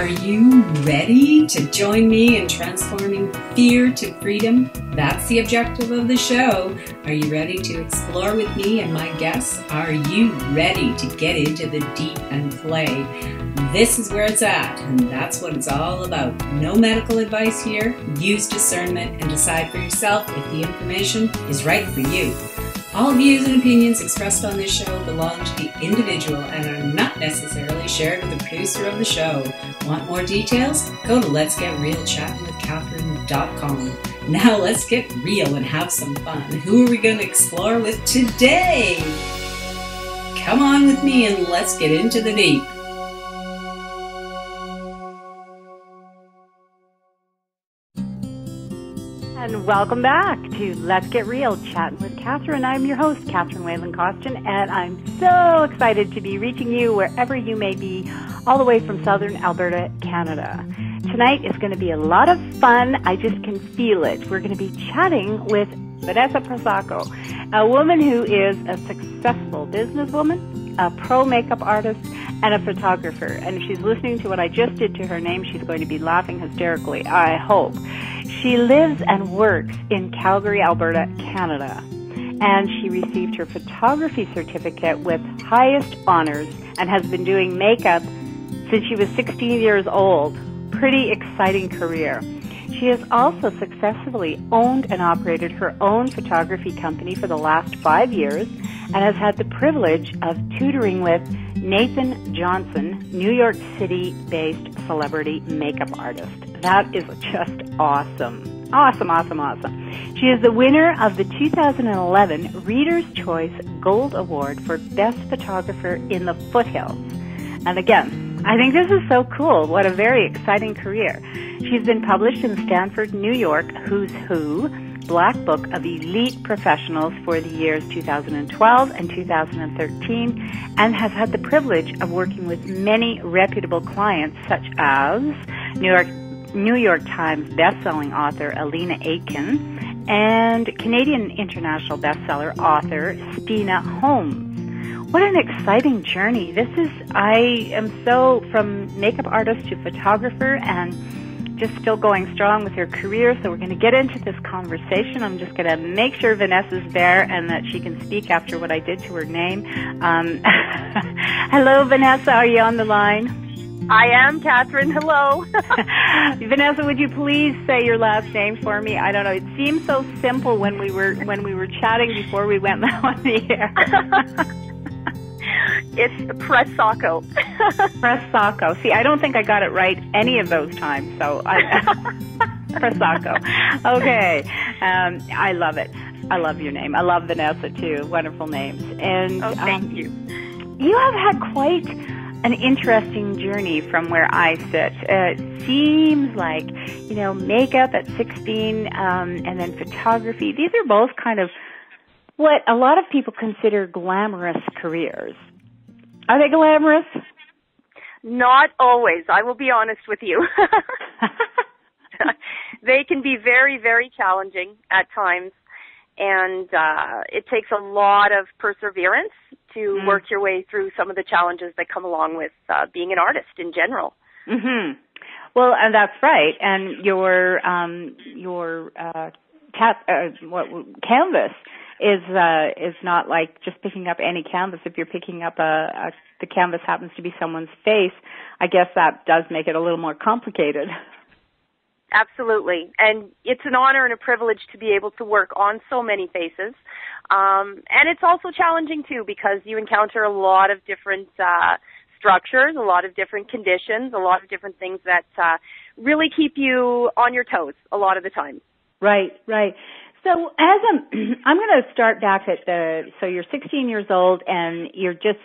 Are you ready to join me in transforming fear to freedom? That's the objective of the show. Are you ready to explore with me and my guests? Are you ready to get into the deep and play? This is where it's at, and that's what it's all about. No medical advice here. Use discernment and decide for yourself if the information is right for you. All views and opinions expressed on this show belong to the individual and are not necessarily shared with the producer of the show. Want more details? Go to letsgetrealchattinwithcatherine.com. Now let's get real and have some fun. Who are we going to explore with today? Come on with me and let's get into the deep. And welcome back to Let's Get Real, Chattin with Catherine. I'm your host, Catherine Whalen-Costin, and I'm so excited to be reaching you wherever you may be, all the way from southern Alberta, Canada. Tonight is going to be a lot of fun. I just can feel it. We're going to be chatting with Vanessa Pressacco, a woman who is a successful businesswoman, a pro makeup artist, and a photographer. And if she's listening to what I just did to her name, she's going to be laughing hysterically, I hope. She lives and works in Calgary, Alberta, Canada. And she received her photography certificate with highest honors and has been doing makeup since she was 16 years old. Pretty exciting career. She has also successfully owned and operated her own photography company for the last 5 years and has had the privilege of tutoring with Nathan Johnson, New York City-based celebrity makeup artist. That is just awesome. Awesome, awesome, awesome. She is the winner of the 2011 Reader's Choice Gold Award for Best Photographer in the Foothills. And again, I think this is so cool. What a very exciting career. She's been published in Stanford, New York, Who's Who, Black Book of Elite Professionals for the years 2012 and 2013, and has had the privilege of working with many reputable clients such as New York Times bestselling author Alina Aitken and Canadian international bestseller author Stina Holmes. What an exciting journey. I am so from makeup artist to photographer and just still going strong with her career. So we're going to get into this conversation. I'm just going to make sure Vanessa's there and that she can speak after what I did to her name. Hello, Vanessa. Are you on the line? I am, Catherine. Hello. Vanessa, would you please say your last name for me? I don't know. It seemed so simple when we were chatting before we went on the air. It's Pressacco. Pressacco. See, I don't think I got it right any of those times. So Pressacco. Okay. I love it. I love your name. I love Vanessa too. Wonderful names. And thank you. You have had quite an interesting journey from where I sit. It seems like, makeup at 16, and then photography. These are both kind of what a lot of people consider glamorous careers. Are they glamorous? Not always. I will be honest with you. They can be very, very challenging at times. And it takes a lot of perseverance to work your way through some of the challenges that come along with being an artist in general. Mm-hmm. Well, and that's right. And your canvas is not like just picking up any canvas. If you're picking up the canvas happens to be someone's face, I guess that does make it a little more complicated. Absolutely. And it's an honor and a privilege to be able to work on so many faces. And it's also challenging, too, because you encounter a lot of different structures, a lot of different conditions, a lot of different things that really keep you on your toes a lot of the time. Right, right. So I'm going to start back at so you're 16 years old and you're just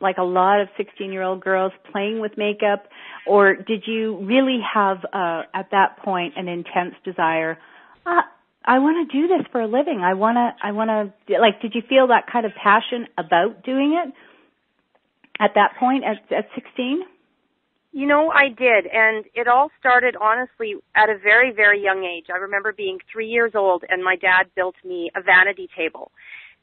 like a lot of 16-year-old girls playing with makeup, or did you really have at that point an intense desire, I want to do this for a living. I want to did you feel that kind of passion about doing it at that point at 16? I did, and it all started, honestly, at a very, very young age. I remember being 3 years old, and my dad built me a vanity table,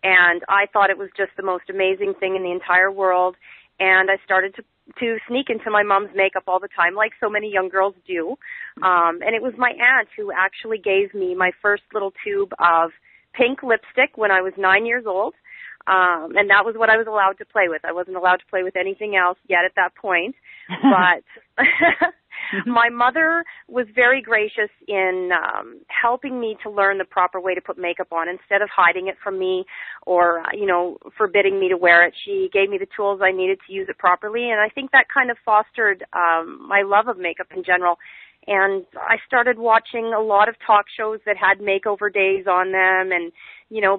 and I thought it was just the most amazing thing in the entire world, and I started to to sneak into my mom's makeup all the time, like so many young girls do. And it was my aunt who actually gave me my first little tube of pink lipstick when I was 9 years old. And that was what I was allowed to play with. I wasn't allowed to play with anything else yet at that point. But my mother was very gracious in helping me to learn the proper way to put makeup on. Instead of hiding it from me or, forbidding me to wear it, she gave me the tools I needed to use it properly. And I think that kind of fostered my love of makeup in general. And I started watching a lot of talk shows that had makeover days on them and,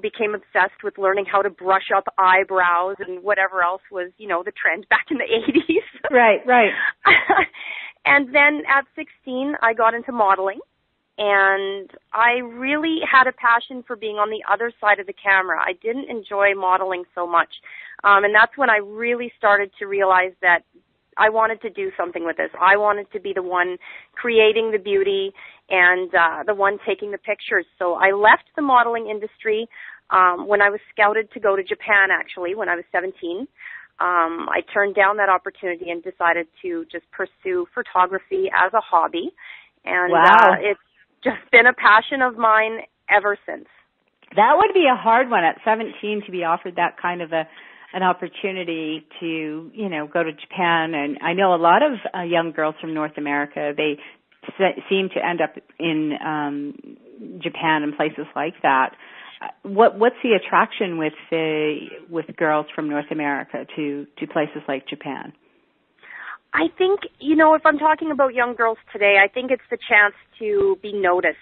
became obsessed with learning how to brush up eyebrows and whatever else was, the trend back in the 80s. Right. And then at 16, I got into modeling. And I really had a passion for being on the other side of the camera. I didn't enjoy modeling so much. And that's when I really started to realize that I wanted to do something with this. I wanted to be the one creating the beauty and the one taking the pictures. So I left the modeling industry when I was scouted to go to Japan, actually, when I was 17. I turned down that opportunity and decided to just pursue photography as a hobby. And wow. It's just been a passion of mine ever since. That would be a hard one at 17 to be offered that kind of an opportunity to, go to Japan. And I know a lot of young girls from North America, they seem to end up in Japan and places like that. What's the attraction with girls from North America to places like Japan? I think, if I'm talking about young girls today, I think it's the chance to be noticed.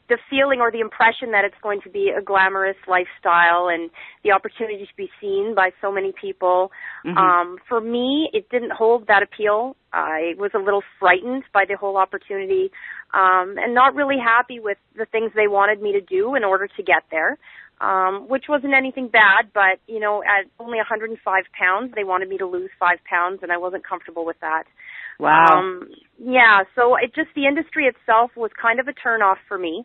The feeling or the impression that it's going to be a glamorous lifestyle and the opportunity to be seen by so many people. For me, it didn't hold that appeal. I was a little frightened by the whole opportunity and not really happy with the things they wanted me to do in order to get there. Which wasn't anything bad, but, at only 105 pounds, they wanted me to lose 5 pounds, and I wasn't comfortable with that. Wow. So the industry itself was kind of a turnoff for me,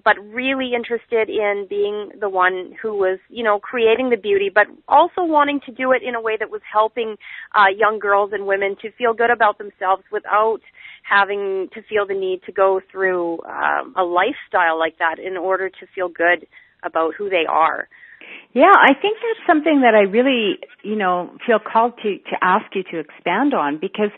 but really interested in being the one who was, creating the beauty, but also wanting to do it in a way that was helping young girls and women to feel good about themselves without having to feel the need to go through a lifestyle like that in order to feel good about who they are. Yeah, I think that's something that I really, feel called to ask you to expand on, because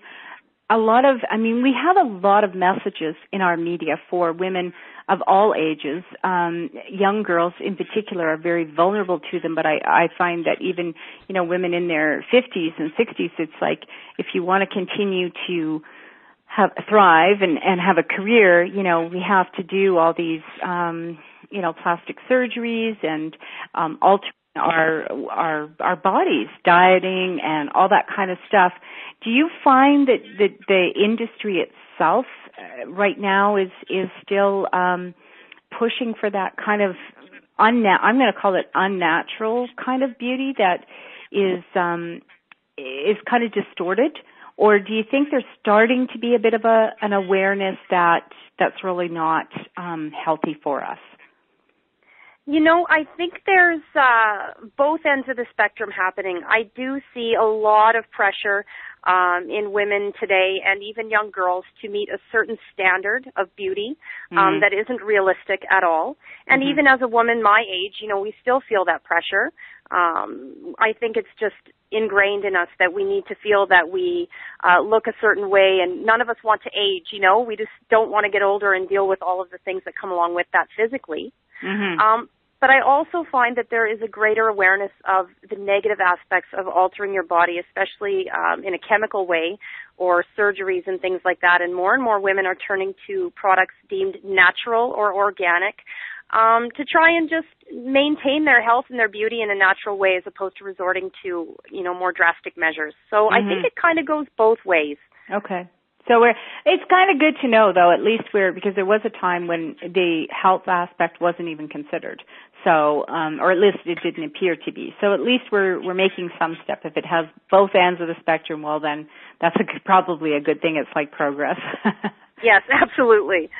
we have a lot of messages in our media for women of all ages. Young girls in particular are very vulnerable to them, but I find that even, women in their 50s and 60s, it's like if you want to continue to thrive and have a career, we have to do all these, plastic surgeries and altering our bodies, dieting and all that kind of stuff. Do you find that the industry itself right now is still pushing for that kind of I'm going to call it unnatural kind of beauty that is kind of distorted? Or do you think there's starting to be a bit of an awareness that's really not healthy for us? I think there's both ends of the spectrum happening. I do see a lot of pressure in women today and even young girls to meet a certain standard of beauty that isn't realistic at all. And even as a woman my age, we still feel that pressure. I think it's just ingrained in us that we need to feel that we look a certain way, and none of us want to age, we just don't want to get older and deal with all of the things that come along with that physically. But I also find that there is a greater awareness of the negative aspects of altering your body, especially in a chemical way or surgeries and things like that. And more women are turning to products deemed natural or organic to try and just maintain their health and their beauty in a natural way as opposed to resorting to, more drastic measures. So I think it kind of goes both ways. Okay. So it's kind of good to know, though, at least because there was a time when the health aspect wasn't even considered. So, or at least it didn't appear to be. So at least we're making some step. If it has both ends of the spectrum, well, then that's probably a good thing. It's like progress. Yes, absolutely.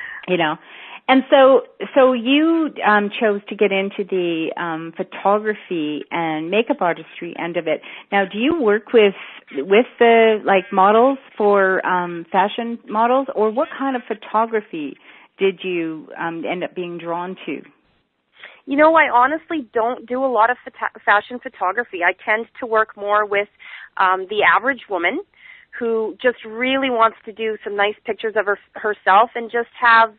And so you chose to get into the photography and makeup artistry end of it. Now, do you work with the models for fashion models, or what kind of photography did you end up being drawn to? I honestly don't do a lot of fashion photography. I tend to work more with the average woman who just really wants to do some nice pictures of herself and just have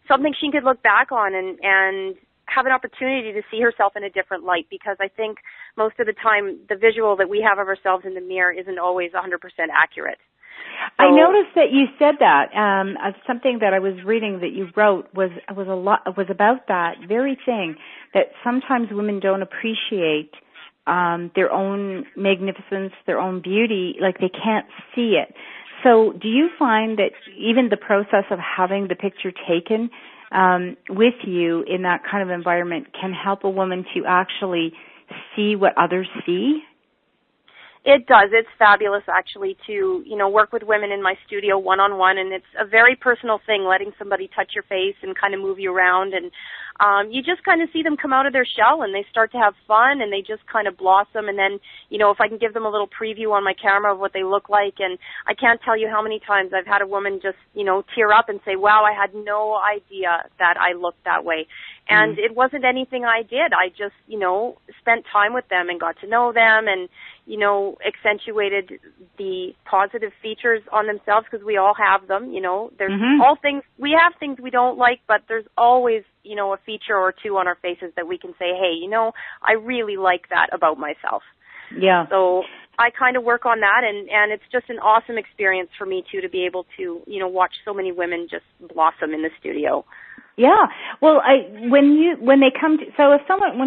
something she could look back on and have an opportunity to see herself in a different light, because I think most of the time the visual that we have of ourselves in the mirror isn't always 100% accurate. So, I noticed that you said that. Something that I was reading that you wrote was about that very thing, that sometimes women don't appreciate their own magnificence, their own beauty, like they can't see it. So do you find that even the process of having the picture taken with you in that kind of environment can help a woman to actually see what others see? It does. It's fabulous, actually, to, work with women in my studio one-on-one, and it's a very personal thing, letting somebody touch your face and kind of move you around, and you just kind of see them come out of their shell, and they start to have fun, and they just kind of blossom, and then, if I can give them a little preview on my camera of what they look like, and I can't tell you how many times I've had a woman just, tear up and say, wow, I had no idea that I looked that way. And it wasn't anything I did. I just, spent time with them and got to know them and, accentuated the positive features on themselves, because we all have them, There's all things, we have things we don't like, but there's always, a feature or two on our faces that we can say, hey, I really like that about myself. Yeah. So I kind of work on that, and it's just an awesome experience for me, too, to be able to, watch so many women just blossom in the studio. Yeah. Well, when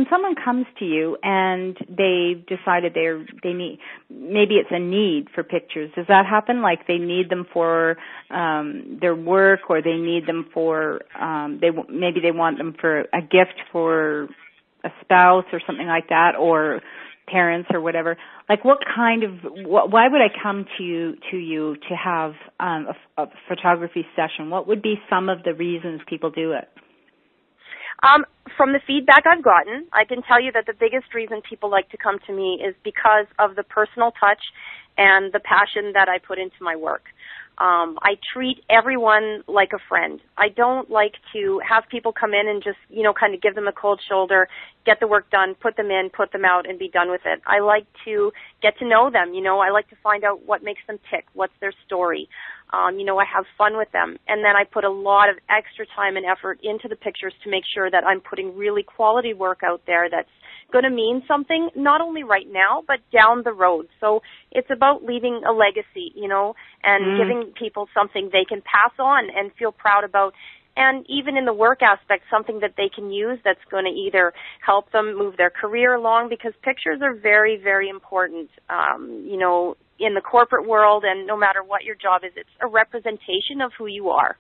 someone comes to you and they've decided they need, maybe it's a need for pictures. Does that happen? Like they need them for their work, or they need them for maybe they want them for a gift for a spouse or something like that, or parents or whatever. Like why would I come to you to have a photography session? What would be some of the reasons people do it? From the feedback I've gotten, I can tell you that the biggest reason people like to come to me is because of the personal touch and the passion that I put into my work. I treat everyone like a friend. I don't like to have people come in and just, kind of give them a cold shoulder, get the work done, put them in, put them out, and be done with it. I like to get to know them. I like to find out what makes them tick, what's their story. I have fun with them. And then I put a lot of extra time and effort into the pictures to make sure that I'm putting really quality work out there that's going to mean something, not only right now, but down the road. So it's about leaving a legacy, and giving people something they can pass on and feel proud about. And even in the work aspect, something that they can use that's going to either help them move their career along, because pictures are very, very important, in the corporate world, and no matter what your job is, it's a representation of who you are.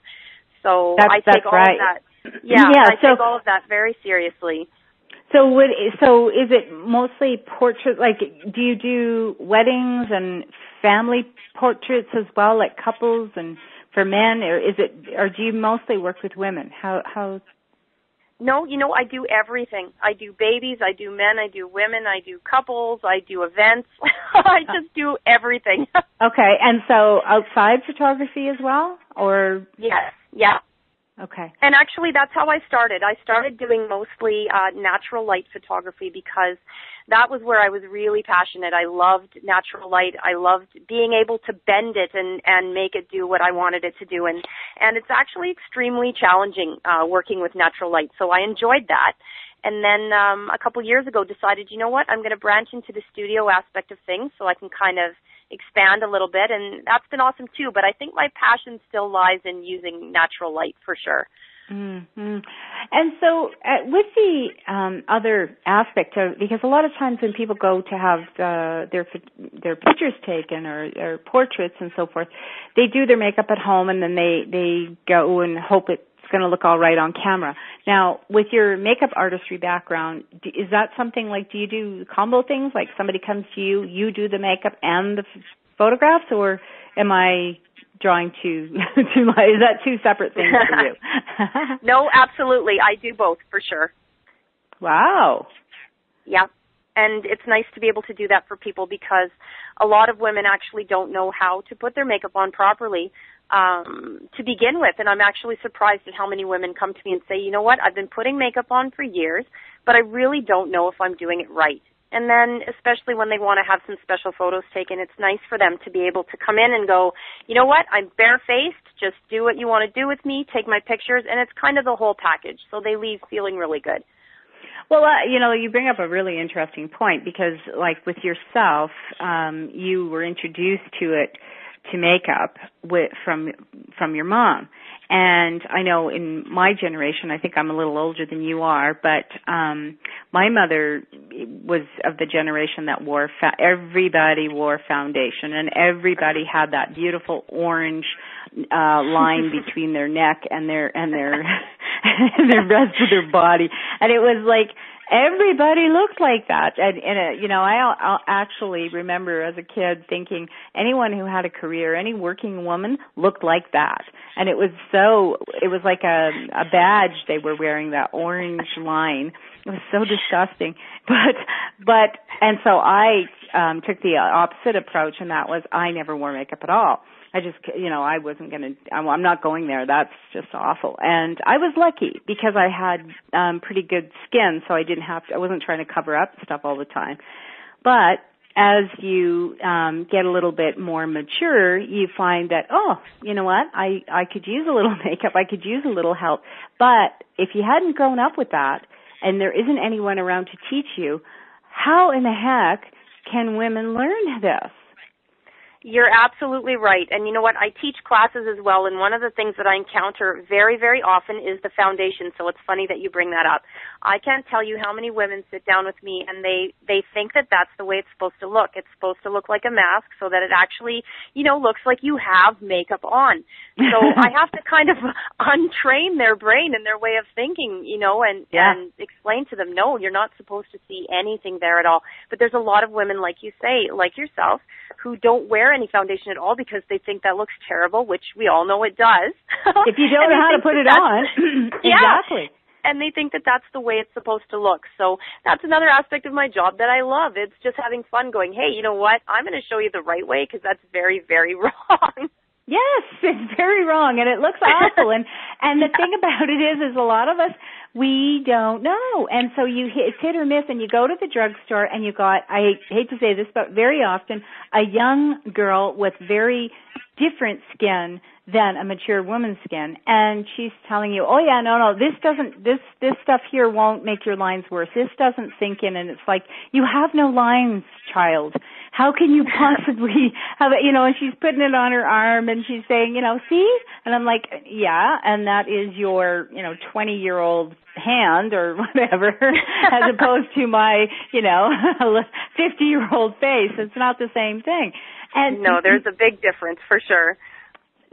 So I take all of that. I take all of that very seriously. So is it mostly portraits? Like, do you do weddings and family portraits as well, like couples and for men, or do you mostly work with women? How? No, I do everything. I do babies, I do men, I do women, I do couples, I do events. I just do everything. Okay, and so outside photography as well, or? Yes, yeah. Okay. And actually, that's how I started. I started doing mostly natural light photography, because that was where I was really passionate. I loved natural light. I loved being able to bend it and make it do what I wanted it to do. And it's actually extremely challenging working with natural light. So I enjoyed that. And then a couple years ago decided, you know what, I'm going to branch into the studio aspect of things so I can kind of expand a little bit. And that's been awesome too. But I think my passion still lies in using natural light for sure. Mm-hmm. And so with the other aspect of, because a lot of times when people go to have their pictures taken or portraits and so forth, they do their makeup at home and then they go and hope it's going to look all right on camera. Now, with your makeup artistry background, is that something like, do you do combo things, like somebody comes to you, you do the makeup and the photographs, or am I drawing two is that two separate things for you? No, absolutely. I do both for sure. Wow. Yeah. And it's nice to be able to do that for people because a lot of women actually don't know how to put their makeup on properly to begin with. And I'm actually surprised at how many women come to me and say, you know what, I've been putting makeup on for years, but I really don't know if I'm doing it right. And then especially when they want to have some special photos taken, it's nice for them to be able to come in and go, you know what, I'm barefaced, just do what you want to do with me, take my pictures, and it's kind of the whole package. So they leave feeling really good. Well, you bring up a really interesting point because, like, with yourself, you were introduced to makeup from your mom. And I know in my generation, I think I'm a little older than you are, but my mother was of the generation that everybody wore foundation, and everybody had that beautiful orange line between their neck and their and the rest of their body, and it was like everybody looked like that. And I actually remember as a kid thinking anyone who had a career, any working woman looked like that. And it was like a badge they were wearing, that orange line. It was so disgusting. And so I took the opposite approach, and that was I never wore makeup at all. I just, I wasn't going to, I'm not going there. That's just awful. And I was lucky because I had pretty good skin, so I wasn't trying to cover up stuff all the time. But as you get a little bit more mature, you find that, oh, you know what, I could use a little makeup, I could use a little help. But if you hadn't grown up with that and there isn't anyone around to teach you, how in the heck can women learn this? You're absolutely right. And you know what? I teach classes as well, and one of the things that I encounter very, very often is the foundation. So it's funny that you bring that up. I can't tell you how many women sit down with me and they think that that's the way it's supposed to look. It's supposed to look like a mask so that it actually, looks like you have makeup on. So I have to kind of untrain their brain and their way of thinking, and explain to them, no, you're not supposed to see anything there at all. But there's a lot of women, like you say, like yourself, who don't wear any foundation at all because they think that looks terrible, which we all know it does. If you don't know how to put it on. Exactly. And they think that that's the way it's supposed to look. So that's another aspect of my job that I love. It's just having fun going, hey, you know what? I'm going to show you the right way because that's very, very wrong. Yes, it's very wrong, and it looks awful. And the thing about it is a lot of us, we don't know. And so it's hit or miss, and you go to the drugstore, and you got, I hate to say this, but very often, a young girl with very different skin than a mature woman's skin. And she's telling you, oh, yeah, no, this stuff here won't make your lines worse. This doesn't sink in. And it's like, you have no lines, child. How can you possibly have it, and she's putting it on her arm and she's saying, see? And I'm like, yeah, and that is your, 20-year-old hand or whatever, as opposed to my, 50-year-old face. It's not the same thing. And no, there's a big difference for sure.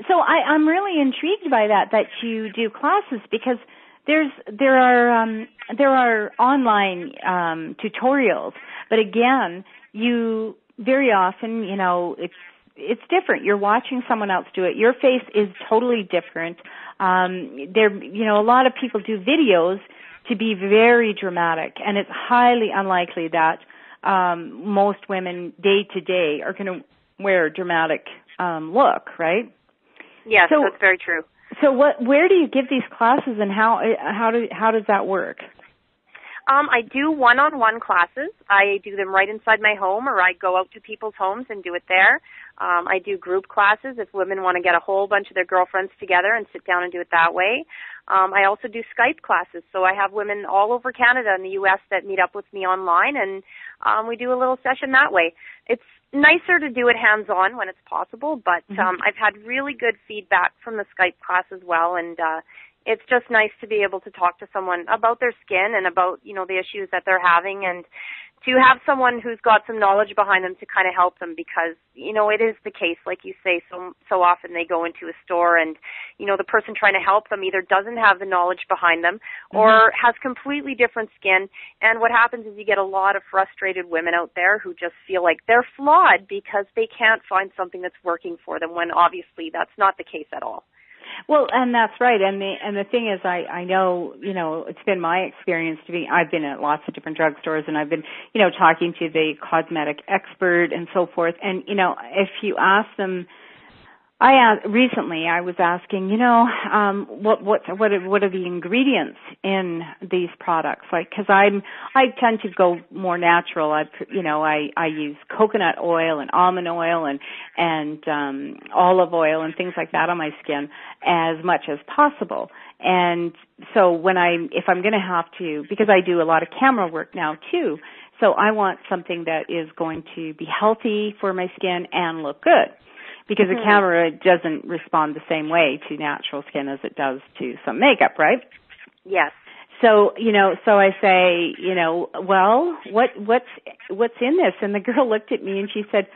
So I'm really intrigued by that you do classes because there are online tutorials, but again, you very often, it's different. You're watching someone else do it. Your face is totally different. A lot of people do videos to be very dramatic, and it's highly unlikely that most women day to day are going to wear a dramatic look, right? Yes, that's very true. So where do you give these classes, and how does that work? I do one-on-one classes. I do them right inside my home, or I go out to people's homes and do it there. I do group classes if women want to get a whole bunch of their girlfriends together and sit down and do it that way. I also do Skype classes, so I have women all over Canada and the U.S. that meet up with me online, and we do a little session that way. It's nicer to do it hands-on when it's possible, but I've had really good feedback from the Skype class as well, and it's just nice to be able to talk to someone about their skin and about, the issues that they're having and to have someone who's got some knowledge behind them to kind of help them, because, you know, it is the case, like you say, so often they go into a store and, you know, the person trying to help them either doesn't have the knowledge behind them or has completely different skin. And what happens is you get a lot of frustrated women out there who just feel like they're flawed because they can't find something that's working for them, when obviously that's not the case at all. Well, and that's right. And the thing is, I know, you know, it's been my experience I've been at lots of different drugstores, and I've been, you know, talking to the cosmetic expert and so forth. And, you know, if you ask them, recently I was asking, you know, what are the ingredients in these products? Like, cause I tend to go more natural. I use coconut oil and almond oil and olive oil and things like that on my skin as much as possible. And so if I'm going to have to, because I do a lot of camera work now too, so I want something that is going to be healthy for my skin and look good. Because the camera doesn't respond the same way to natural skin as it does to some makeup, right? Yes. So, you know, so I say, you know, well, what's in this? And the girl looked at me and she said,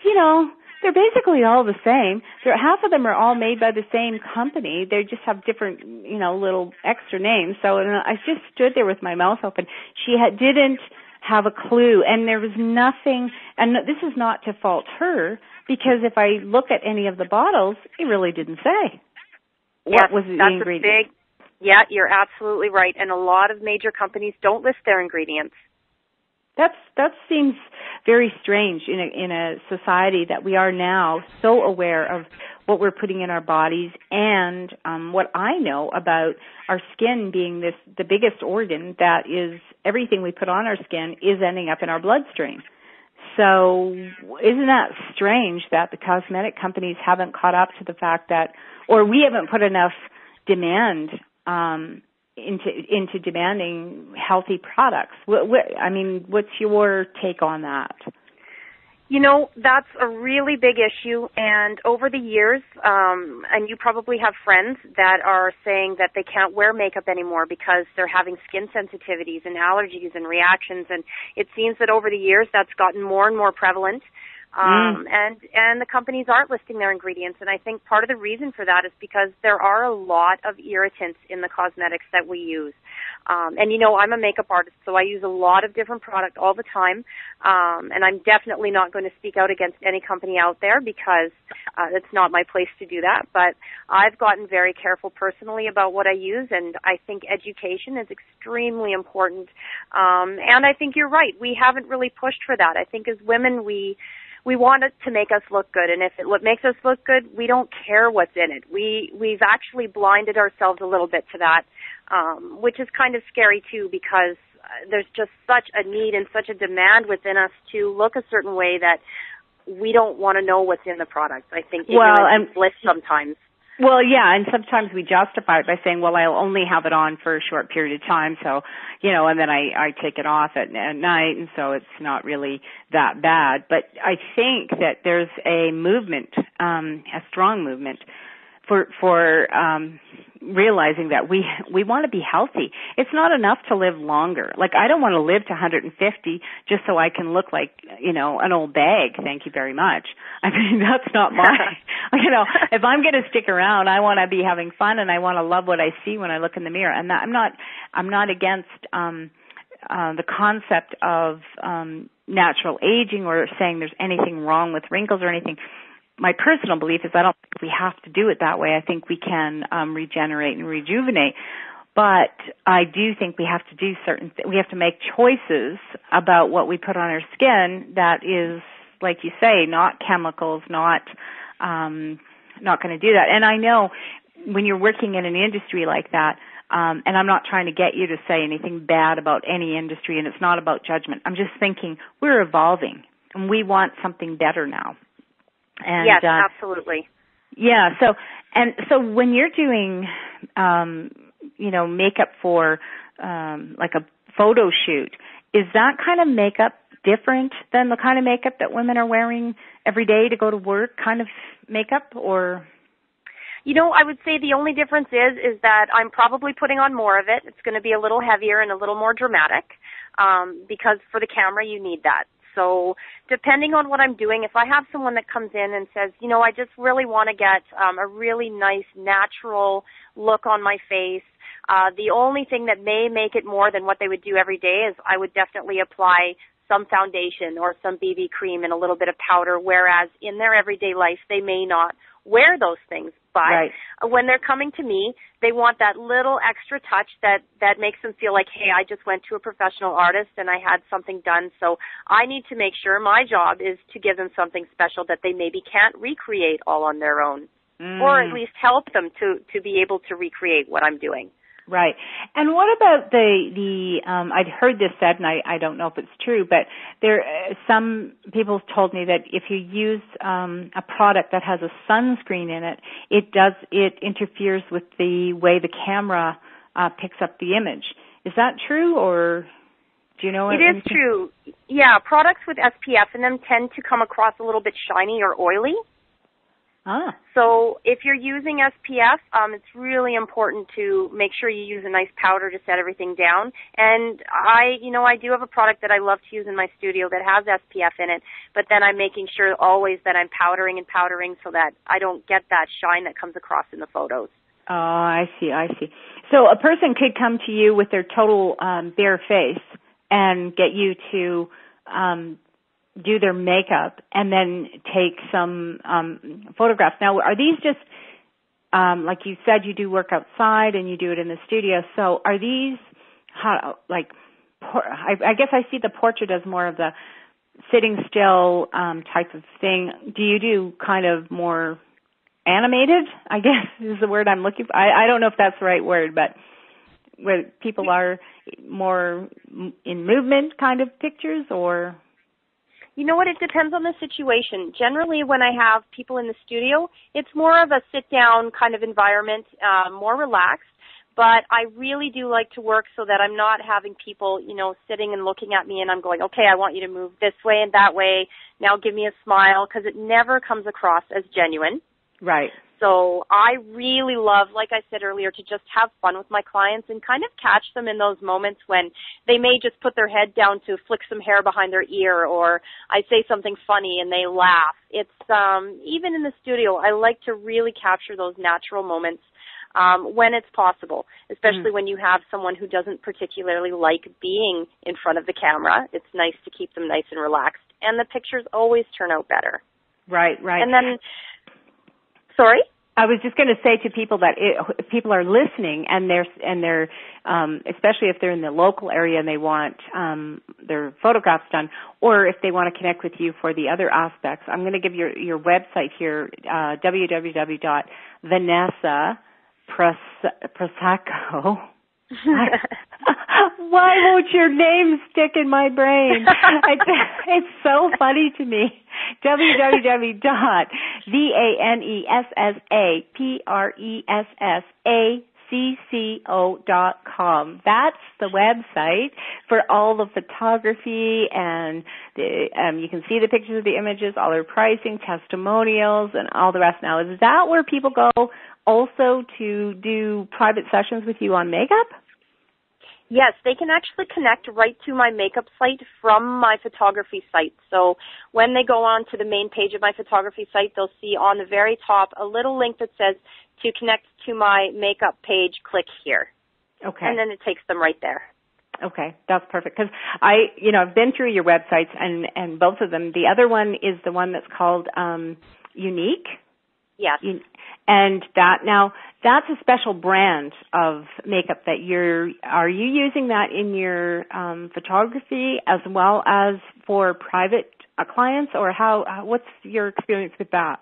you know, they're basically all the same. Half of them are all made by the same company. They just have different, you know, little extra names. So I just stood there with my mouth open. She didn't have a clue, and there was nothing, and this is not to fault her, because if I look at any of the bottles, it really didn't say what was the ingredient. Yeah, you're absolutely right, and a lot of major companies don't list their ingredients. That seems very strange in a society that we are now so aware of what we're putting in our bodies, and what I know about our skin being the biggest organ, that is everything we put on our skin is ending up in our bloodstream. So isn't that strange that the cosmetic companies haven't caught up to the fact that, or we haven't put enough demand into demanding healthy products? I mean, what's your take on that? You know, that's a really big issue, and over the years, and you probably have friends that are saying that they can't wear makeup anymore because they're having skin sensitivities and allergies and reactions, and it seems that over the years that's gotten more and more prevalent. And the companies aren't listing their ingredients, and I think part of the reason for that is because there are a lot of irritants in the cosmetics that we use. And you know, I'm a makeup artist, so I use a lot of different products all the time, and I'm definitely not going to speak out against any company out there because it's not my place to do that, but I've gotten very careful personally about what I use, and I think education is extremely important. And I think you're right, we haven't really pushed for that. I think as women, we want it to make us look good, and if it makes us look good, we don't care what's in it. We've actually blinded ourselves a little bit to that, which is kind of scary too, because there's just such a need and such a demand within us to look a certain way that we don't want to know what's in the product. I think ignorance is bliss sometimes. Well, yeah, and sometimes we justify it by saying, well, I'll only have it on for a short period of time, so, you know, and then I take it off at night, and so it's not really that bad. But I think that there's a movement, a strong movement, for realizing that we want to be healthy. It's not enough to live longer. Like, I don't want to live to 150 just so I can look like, you know, an old bag. Thank you very much. I mean, that's not my, you know, if I'm going to stick around, I want to be having fun, and I want to love what I see when I look in the mirror. And I'm not against the concept of natural aging or saying there's anything wrong with wrinkles or anything. My personal belief is I don't think we have to do it that way. I think we can regenerate and rejuvenate. But I do think we have to do we have to make choices about what we put on our skin that is, like you say, not chemicals, not going to do that. And I know when you're working in an industry like that, and I'm not trying to get you to say anything bad about any industry, and it's not about judgment. I'm just thinking we're evolving, and we want something better now. And, yes, absolutely. Yeah. So when you're doing, you know, makeup for, like a photo shoot, is that kind of makeup different than the kind of makeup that women are wearing every day to go to work, kind of makeup, or? I would say the only difference is that I'm probably putting on more of it. It's going to be a little heavier and a little more dramatic, because for the camera you need that. So depending on what I'm doing, if I have someone that comes in and says, I just really want to get a really nice natural look on my face, the only thing that may make it more than what they would do every day is I would definitely apply some foundation or some BB cream and a little bit of powder, whereas in their everyday life they may not wear those things. But when they're coming to me, they want that little extra touch that makes them feel like, hey, I just went to a professional artist and I had something done. So I need to make sure my job is to give them something special that they maybe can't recreate all on their own, or at least help them to be able to recreate what I'm doing. Right. And what about the I'd heard this said, and I don't know if it's true, but some people told me that if you use a product that has a sunscreen in it, it interferes with the way the camera picks up the image. Is that true, or do you know? It is true. Yeah, products with SPF in them tend to come across a little bit shiny or oily. So if you're using SPF, it's really important to make sure you use a nice powder to set everything down. And I do have a product that I love to use in my studio that has SPF in it, but then I'm making sure always that I'm powdering so that I don't get that shine that comes across in the photos. Oh, I see. So a person could come to you with their total bare face and get you to do their makeup and then take some photographs. Now, are these just, like you said, you do work outside and you do it in the studio, so are these, I guess I see the portrait as more of the sitting still type of thing. Do you do kind of more animated, I guess is the word I'm looking for? I don't know if that's the right word, but where people are more in movement kind of pictures, or... You know what? It depends on the situation. Generally, when I have people in the studio, it's more of a sit-down kind of environment, more relaxed. But I really do like to work so that I'm not having people, sitting and looking at me and I'm going, okay, I want you to move this way and that way. Now give me a smile, because it never comes across as genuine. Right. So I really love, like I said earlier, to just have fun with my clients and kind of catch them in those moments when they may just put their head down to flick some hair behind their ear, or I say something funny and they laugh. It's even in the studio, I like to really capture those natural moments when it's possible, especially when you have someone who doesn't particularly like being in front of the camera. It's nice to keep them nice and relaxed, and the pictures always turn out better. Right. And then... Sorry? I was just going to say to people that if people are listening and they're especially if they're in the local area and they want their photographs done, or if they want to connect with you for the other aspects, I'm going to give your website here, www.Vanessa Pressacco. Why won't your name stick in my brain? It's so funny to me. www.VanessaPressacco.com. That's the website for all the photography, and you can see the pictures of the images, all their pricing, testimonials, and all the rest. Now, is that where people go also to do private sessions with you on makeup? Yes, they can actually connect right to my makeup site from my photography site. So when they go on to the main page of my photography site, they'll see on the very top a little link that says to connect to my makeup page, click here. Okay. And then it takes them right there. Okay, that's perfect. Because I've been through your websites and both of them. The other one is the one that's called Unique. Yes. And that's a special brand of makeup that are you using that in your photography as well as for private clients, or what's your experience with that?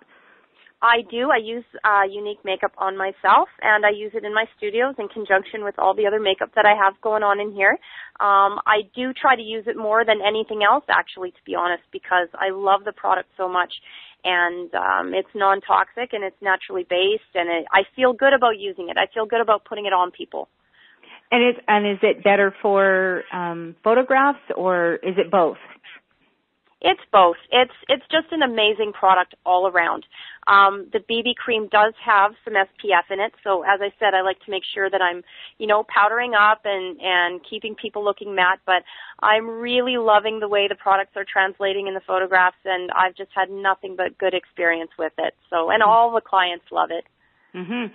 I do. I use Unique makeup on myself, and I use it in my studios in conjunction with all the other makeup that I have going on in here. I do try to use it more than anything else, actually, to be honest, because I love the product so much. And it's non-toxic, and it's naturally based, and I feel good about using it. I feel good about putting it on people. And is it better for photographs, or is it both? It's both. It's just an amazing product all around. The BB cream does have some SPF in it, so as I said, I like to make sure that I'm, powdering up and keeping people looking matte, but I'm really loving the way the products are translating in the photographs, and I've just had nothing but good experience with it. So, and all the clients love it. Mhm.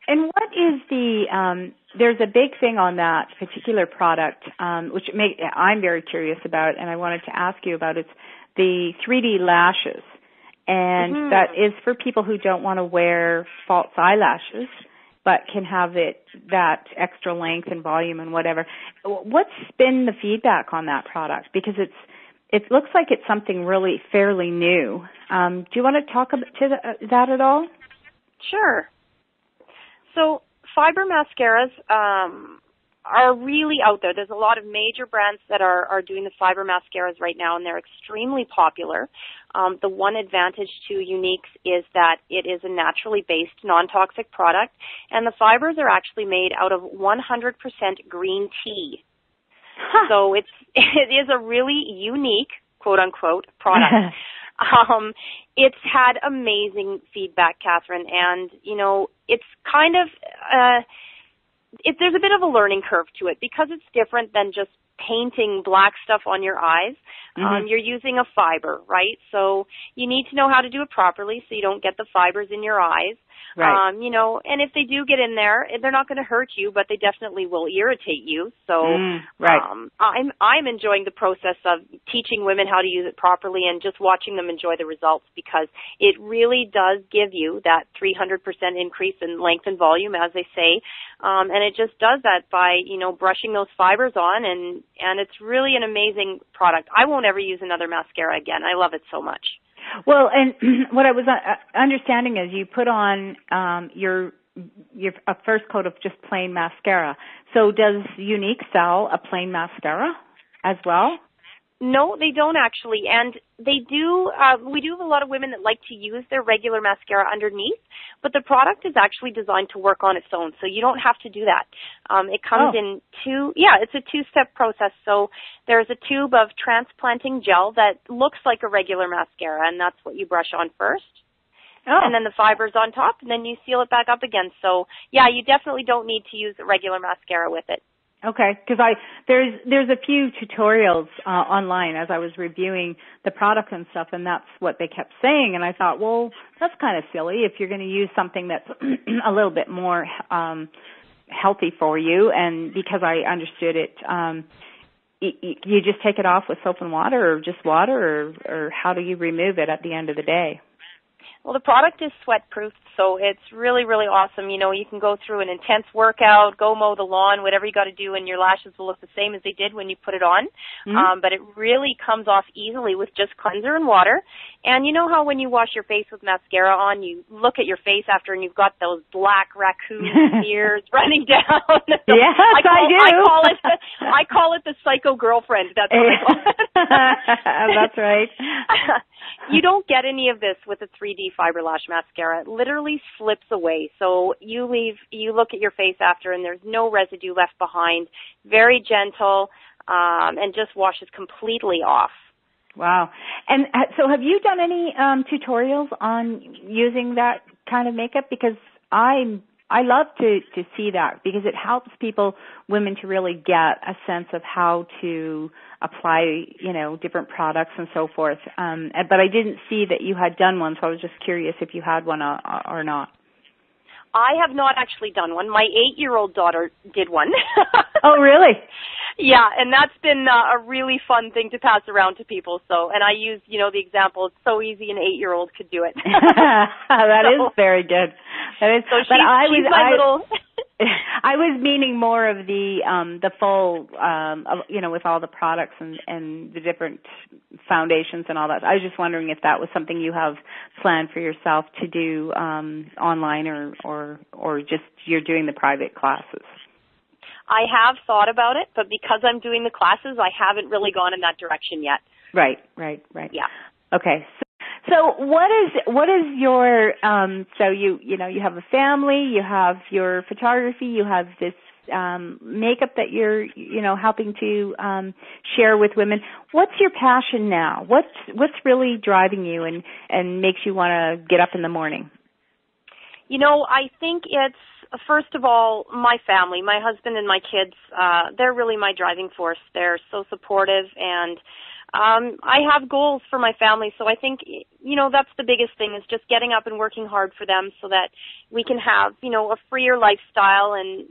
And what is the there's a big thing on that particular product, which I'm very curious about, and I wanted to ask you about. It's the 3D lashes, and that is for people who don't want to wear false eyelashes, but can have that extra length and volume and whatever. What's been the feedback on that product? Because it looks like it's something really fairly new. Do you want to talk about that at all? Sure. So fiber mascaras are really out there. There's a lot of major brands that are doing the fiber mascaras right now, and they're extremely popular. The one advantage to Uniques is that it is a naturally based, non-toxic product, and the fibers are actually made out of 100% green tea. Huh. So it is a really unique, quote-unquote, product. It's had amazing feedback, Catherine, and, it's kind of, there's a bit of a learning curve to it because it's different than just painting black stuff on your eyes. You're using a fiber, right? So you need to know how to do it properly so you don't get the fibers in your eyes. Right. And if they do get in there, they're not going to hurt you, but they definitely will irritate you. So right. I'm enjoying the process of teaching women how to use it properly and just watching them enjoy the results because it really does give you that 300% increase in length and volume, as they say. And it just does that by, brushing those fibers on, and it's really an amazing product. I won't ever use another mascara again. I love it so much. Well, and what I was understanding is you put on your a first coat of just plain mascara. So does Unique sell a plain mascara as well? No, they don't actually, and they do. We do have a lot of women that like to use their regular mascara underneath, but the product is actually designed to work on its own, so you don't have to do that. It comes in it's a two-step process. So there's a tube of transplanting gel that looks like a regular mascara, and that's what you brush on first. And then the fiber's on top, and then you seal it back up again. So, yeah, you definitely don't need to use a regular mascara with it. Okay, because there's a few tutorials online as I was reviewing the product and stuff, and that's what they kept saying. And I thought, well, that's kind of silly if you're going to use something that's a little bit more healthy for you. And because I understood it, you just take it off with soap and water, or just water, or how do you remove it at the end of the day? Well, the product is sweat-proof, so it's really, really awesome. You can go through an intense workout, go mow the lawn, whatever you got to do, and your lashes will look the same as they did when you put it on. But it really comes off easily with just cleanser and water. And you know how when you wash your face with mascara on, you look at your face after and you've got those black raccoon smears running down? Yes, I do. I call it the psycho girlfriend. That's what I call it. That's right. You don't get any of this with a 3D fiber lash mascara. It literally slips away. So you look at your face after and there's no residue left behind. Very gentle, and just washes completely off. Wow. And so have you done any tutorials on using that kind of makeup? Because I love to see that, because it helps women to really get a sense of how to apply, different products and so forth. But I didn't see that you had done one, so I was just curious if you had one or not. I have not actually done one. My 8-year-old daughter did one. Oh, really? Yeah, and that's been a really fun thing to pass around to people. So, and I use, the example. It's so easy an 8-year-old could do it. That is very good. That is. So she's my little. I was meaning more of the full, with all the products and the different foundations and all that. I was just wondering if that was something you have planned for yourself to do online, or just you're doing the private classes. I have thought about it, but because I'm doing the classes, I haven't really gone in that direction yet. Right. Yeah. Okay. So what is your so you have a family, you have your photography, you have this makeup that you're, helping to share with women. What's your passion now? What's really driving you and makes you want to get up in the morning? I think it's, first of all, my family, my husband and my kids. They're really my driving force. They're so supportive, and I have goals for my family. So I think, that's the biggest thing, is just getting up and working hard for them so that we can have, a freer lifestyle and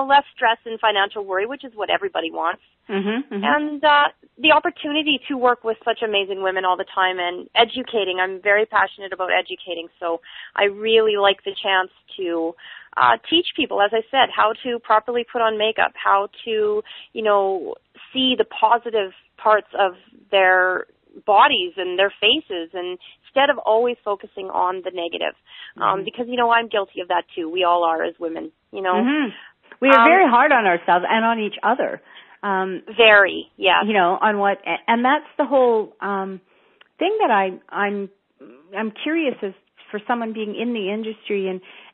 less stress and financial worry, which is what everybody wants. Mm-hmm, mm-hmm. And the opportunity to work with such amazing women all the time and educating. I'm very passionate about educating, so I really like the chance to teach people, as I said, how to properly put on makeup, how to, see the positive parts of their bodies and their faces, and instead of always focusing on the negative. Because, I'm guilty of that too. We all are as women, Mm-hmm. We are very hard on ourselves and on each other. Very, yeah. On what, and that's the whole thing that I'm curious as for someone being in the industry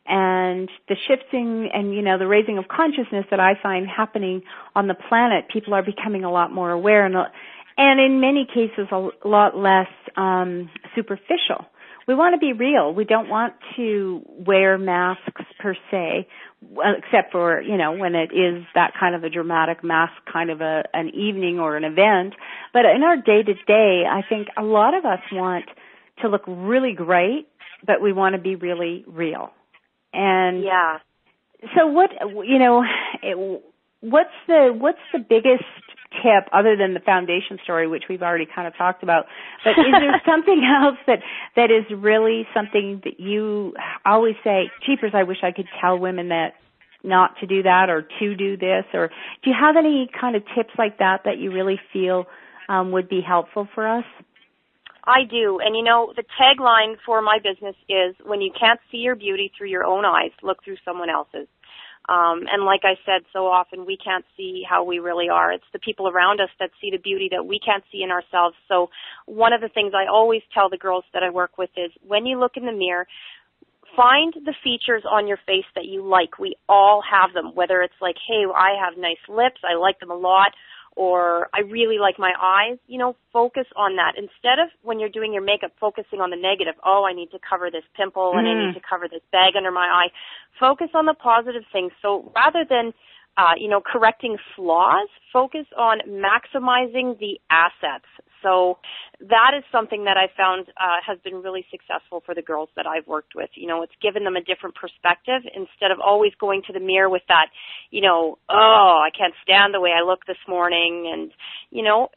and the shifting and, the raising of consciousness that I find happening on the planet. People are becoming a lot more aware and in many cases a lot less superficial. We want to be real. We don't want to wear masks per se, except for, when it is that kind of a dramatic mask kind of an evening or an event. But in our day-to-day, I think a lot of us want to look really great, but we want to be really real. And yeah. So what's the biggest tip other than the foundation story, which we've already kind of talked about? But is there something else that is really something that you always say, jeepers, I wish I could tell women that not to do that or to do this? Or do you have any kind of tips like that you really feel would be helpful for us? I do. And, the tagline for my business is, when you can't see your beauty through your own eyes, look through someone else's. And like I said, so often we can't see how we really are. It's the people around us that see the beauty that we can't see in ourselves. So one of the things I always tell the girls that I work with is, when you look in the mirror, find the features on your face that you like. We all have them, whether it's like, hey, I have nice lips, I like them a lot, or I really like my eyes. Focus on that. Instead of, when you're doing your makeup, focusing on the negative, oh, I need to cover this pimple and I need to cover this bag under my eye. Focus on the positive things. So rather than, correcting flaws, focus on maximizing the assets. So that is something that I found has been really successful for the girls that I've worked with. It's given them a different perspective instead of always going to the mirror with that, oh, I can't stand the way I look this morning. And,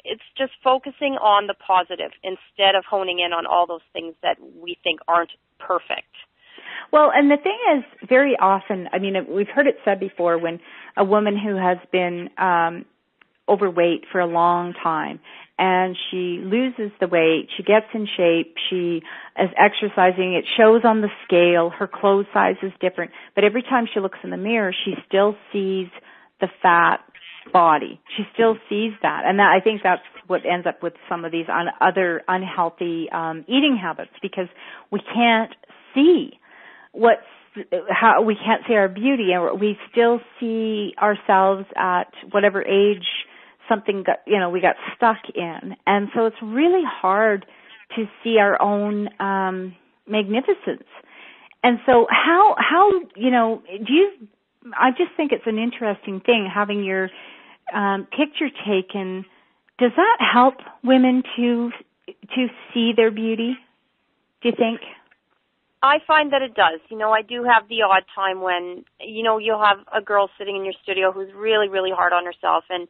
it's just focusing on the positive instead of honing in on all those things that we think aren't perfect. Well, and the thing is, very often, we've heard it said before, when a woman who has been overweight for a long time and she loses the weight, she gets in shape, she is exercising, it shows on the scale, her clothes size is different, but every time she looks in the mirror, she still sees the fat body. She still sees that. And I think that's what ends up with some of these other unhealthy eating habits, because we can't see how we can't see our beauty, and we still see ourselves at whatever age something we got stuck in. And so it's really hard to see our own magnificence. And so how I just think it's an interesting thing, having your picture taken. Does that help women to see their beauty, do you think? I find that it does. I do have the odd time when, you'll have a girl sitting in your studio who's really, really hard on herself, and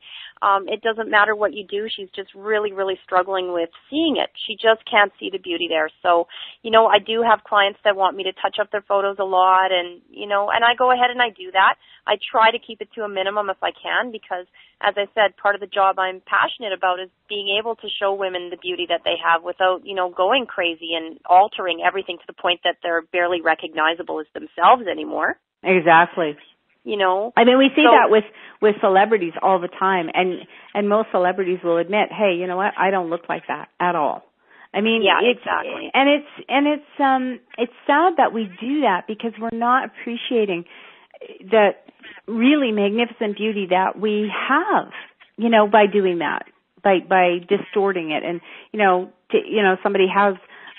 it doesn't matter what you do. She's just really, really struggling with seeing it. She just can't see the beauty there. So, I do have clients that want me to touch up their photos a lot, and, and I go ahead and I do that. I try to keep it to a minimum if I can, because, as I said, part of the job I'm passionate about is being able to show women the beauty that they have without, going crazy and altering everything to the point that they're barely recognizable as themselves anymore. Exactly. We see that with celebrities all the time, and most celebrities will admit, hey, you know what, I don't look like that at all. Exactly. And it's sad that we do that, because we're not appreciating that really magnificent beauty that we have, you know, by doing that, by distorting it. And, you know, somebody has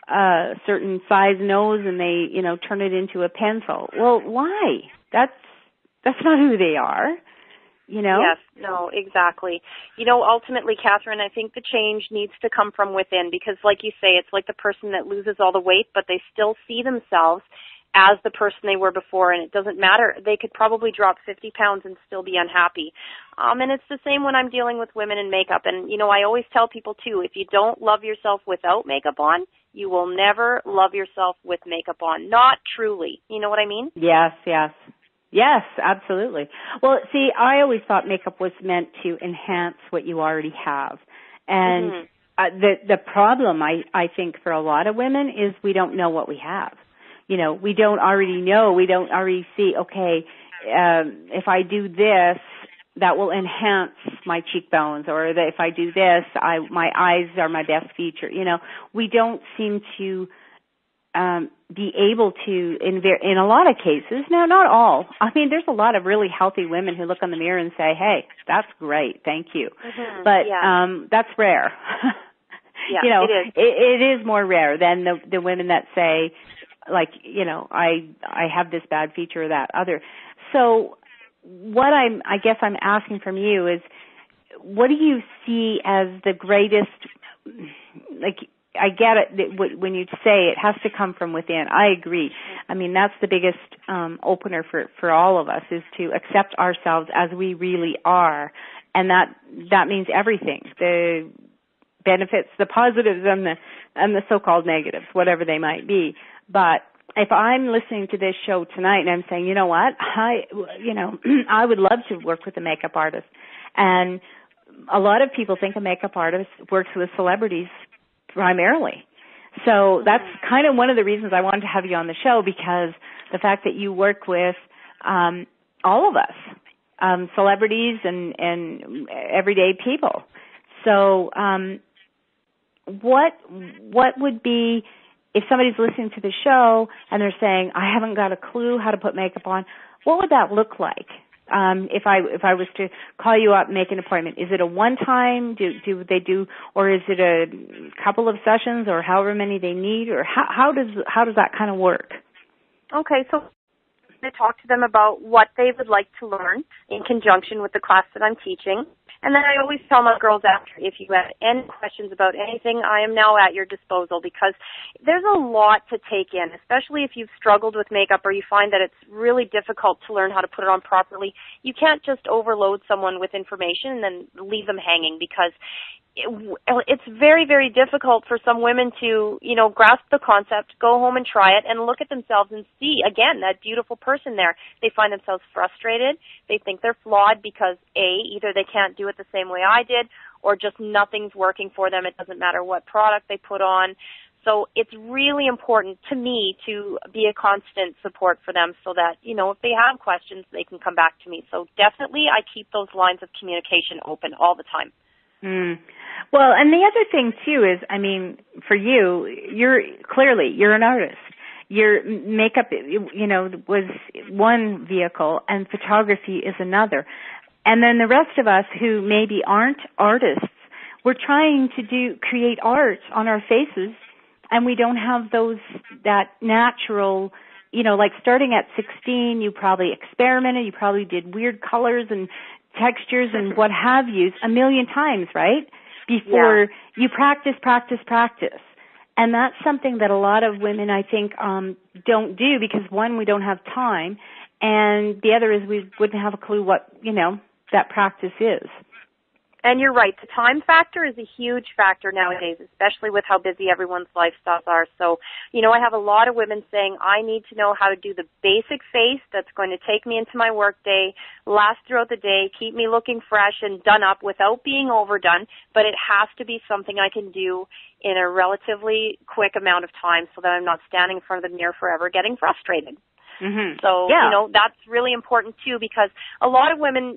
a certain size nose and they, you know, turn it into a pencil. Well, why? That's not who they are. You know? Yes, no, exactly. You know, ultimately, Catherine, I think the change needs to come from within because, like you say, it's like the person that loses all the weight, but they still see themselves as the person they were before, and it doesn't matter. They could probably drop 50 pounds and still be unhappy. And it's the same when I'm dealing with women in makeup. And, you know, I always tell people, too, if you don't love yourself without makeup on, you will never love yourself with makeup on. Not truly. You know what I mean? Yes, yes. Yes, absolutely. Well, see, I always thought makeup was meant to enhance what you already have. And the problem, I think, for a lot of women is we don't know what we have. You know, we don't already know. We don't already see, okay, if I do this, that will enhance my cheekbones, or that if I do this, my eyes are my best feature. You know, we don't seem to be able to, in a lot of cases, now not all, I mean, there's a lot of really healthy women who look in the mirror and say, hey, that's great, thank you. But that's rare. Yeah, you know, it is. It is more rare than the women that say, like, you know, I have this bad feature or that other. So what I guess I'm asking from you is, what do you see as the greatest, like, I get it when you say it has to come from within. I agree. I mean, that's the biggest opener for all of us, is to accept ourselves as we really are. And that means everything. The benefits, the positives and the so-called negatives, whatever they might be. But if I'm listening to this show tonight and I'm saying, you know what, I would love to work with a makeup artist. And a lot of people think a makeup artist works with celebrities primarily. So that's kind of one of the reasons I wanted to have you on the show, because the fact that you work with all of us, celebrities and everyday people. So what would be, if somebody's listening to the show and they're saying, I haven't got a clue how to put makeup on, what would that look like? If I was to call you up and make an appointment, is it a one-time? Do they do, or is it a couple of sessions, or however many they need, or how does that kind of work? Okay, so I talk to them about what they would like to learn in conjunction with the class that I'm teaching. And then I always tell my girls after, if you have any questions about anything, I am now at your disposal, because there's a lot to take in, especially if you've struggled with makeup or you find that it's really difficult to learn how to put it on properly. You can't just overload someone with information and then leave them hanging, because it's very, very difficult for some women to, you know, grasp the concept, go home and try it, and look at themselves and see, again, that beautiful person there. They find themselves frustrated. They think they're flawed because, either they can't do it the same way I did, or just nothing's working for them. It doesn't matter what product they put on. So it's really important to me to be a constant support for them, so that, you know, if they have questions, they can come back to me. So definitely I keep those lines of communication open all the time. Well, and the other thing too is, I mean, for you, you're an artist. Your makeup, you know, was one vehicle, and photography is another. And then the rest of us who maybe aren't artists, we're trying to create art on our faces, and we don't have that natural, you know, like starting at 16, you probably experimented, you probably did weird colors and textures and what have you a million times, right? Before you practice. And that's something that a lot of women, I think, don't do, because one, we don't have time, and the other is we wouldn't have a clue what, you know, that practice is. And you're right. The time factor is a huge factor nowadays, especially with how busy everyone's lifestyles are. So, you know, I have a lot of women saying, I need to know how to do the basic face that's going to take me into my work day, last throughout the day, keep me looking fresh and done up without being overdone. But it has to be something I can do in a relatively quick amount of time, so that I'm not standing in front of the mirror forever getting frustrated. Mm-hmm. So, that's really important too, because a lot of women,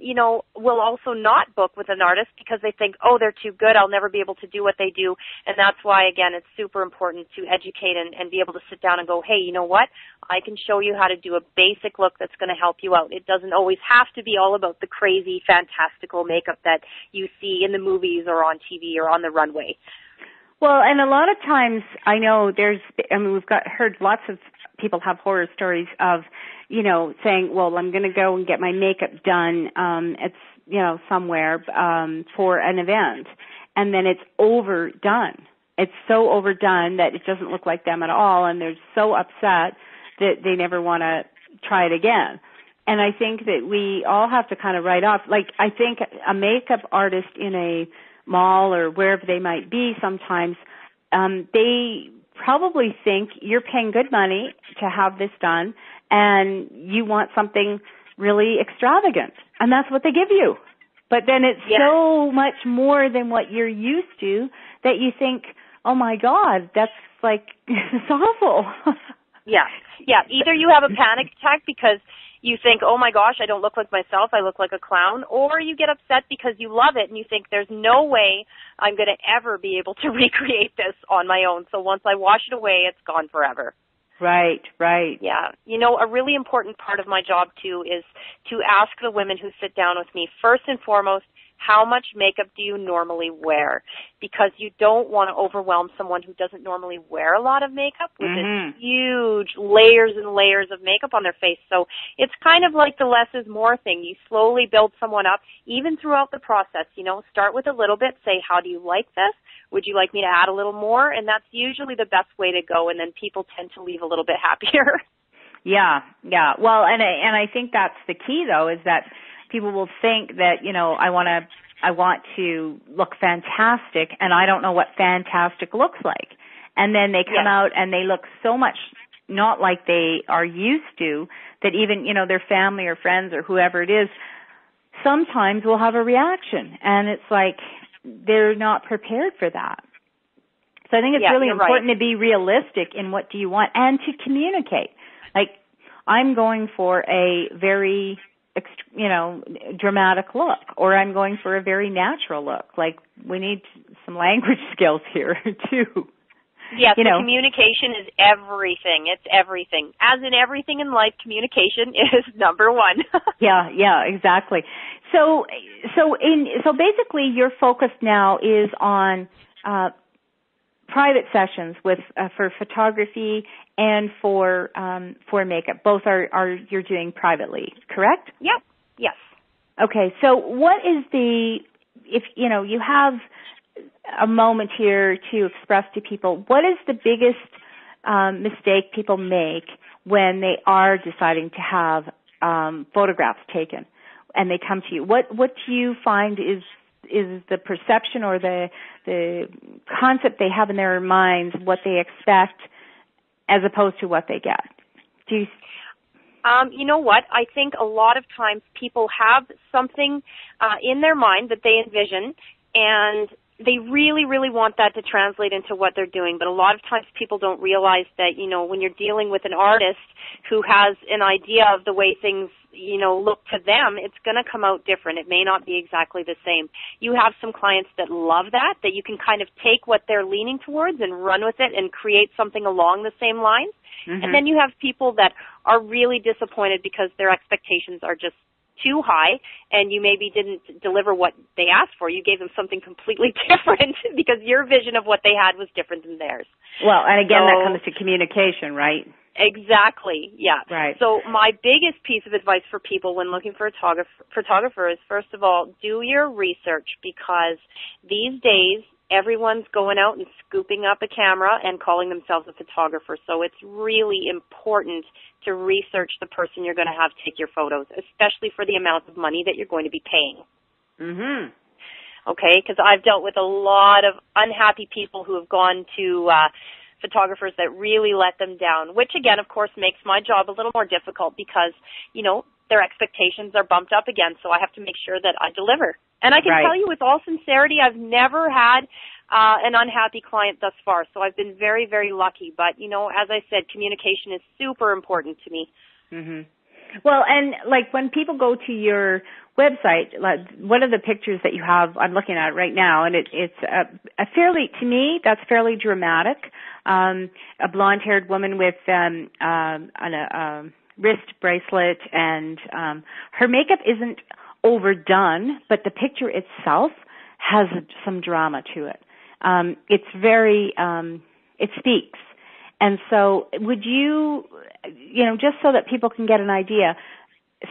will also not book with an artist because they think, oh, they're too good, I'll never be able to do what they do. And that's why, again, it's super important to educate and be able to sit down and go, hey, you know what? I can show you how to do a basic look that's going to help you out. It doesn't always have to be all about the crazy, fantastical makeup that you see in the movies or on TV or on the runway. Well, and a lot of times I know we've heard lots of people have horror stories of, saying, well, I'm going to go and get my makeup done, somewhere, for an event. And then it's overdone. It's so overdone that it doesn't look like them at all. And they're so upset that they never want to try it again. And I think that we all have to kind of write off, like, I think a makeup artist in a mall or wherever they might be sometimes, they probably think you're paying good money to have this done and you want something really extravagant, and that's what they give you. But then it's so much more than what you're used to that you think, oh my God, that's like, it's awful. Yeah. Either you have a panic attack because you think, oh my gosh, I don't look like myself, I look like a clown, or you get upset because you love it and you think there's no way I'm going to ever be able to recreate this on my own. So once I wash it away, it's gone forever. Right. Yeah. A really important part of my job, too, is to ask the women who sit down with me, first and foremost, how much makeup do you normally wear? Because you don't want to overwhelm someone who doesn't normally wear a lot of makeup with this huge layers and layers of makeup on their face. So it's kind of like the less is more thing. You slowly build someone up, even throughout the process. Start with a little bit, say, how do you like this? Would you like me to add a little more? And that's usually the best way to go, and then people tend to leave a little bit happier. Yeah. Well, and I think that's the key, though, is that people will think that, I want to look fantastic, and I don't know what fantastic looks like. And then they come out and they look so much not like they are used to that even, their family or friends or whoever it is sometimes will have a reaction. And it's like they're not prepared for that. So I think it's really important to be realistic in what do you want and to communicate. Like, I'm going for a very dramatic look, or I'm going for a very natural look. Like, we need some language skills here, too. Yes, communication is everything. It's everything. As in everything in life, communication is number one. Yeah, exactly. So basically your focus now is on private sessions for photography and for makeup. Both are you're doing privately, correct? Yep. Yes. Okay. So what is if you have a moment here to express to people, what is the biggest mistake people make when they are deciding to have photographs taken and they come to you? What do you find is the perception or the concept they have in their minds, what they expect, as opposed to what they get? Do you? You know what? I think a lot of times people have something in their mind that they envision, and they really, really want that to translate into what they're doing. But a lot of times people don't realize that, when you're dealing with an artist who has an idea of the way things, look to them, it's going to come out different. It may not be exactly the same. You have some clients that love that you can kind of take what they're leaning towards and run with it and create something along the same lines. Mm-hmm. And then you have people that are really disappointed because their expectations are just too high, and you maybe didn't deliver what they asked for. You gave them something completely different because your vision of what they had was different than theirs. Well, and again, that comes to communication, right? Exactly, yeah. Right. So my biggest piece of advice for people when looking for a photographer is, first of all, do your research, because these days everyone's going out and scooping up a camera and calling themselves a photographer. So it's really important to research the person you're going to have take your photos, especially for the amount of money that you're going to be paying. Mm-hmm. Okay, because I've dealt with a lot of unhappy people who have gone to photographers that really let them down, which again, of course, makes my job a little more difficult because, their expectations are bumped up again, so I have to make sure that I deliver. And I can tell you with all sincerity, I've never had an unhappy client thus far, so I've been very, very lucky. But, as I said, communication is super important to me. Mhm. Well, and like when people go to your website, like one of the pictures that you have, I'm looking at it right now, and it's a fairly, to me, that's fairly dramatic. A blonde-haired woman with a wrist bracelet, and her makeup isn't overdone, but the picture itself has some drama to it. It's very, it speaks. And so would you, just so that people can get an idea,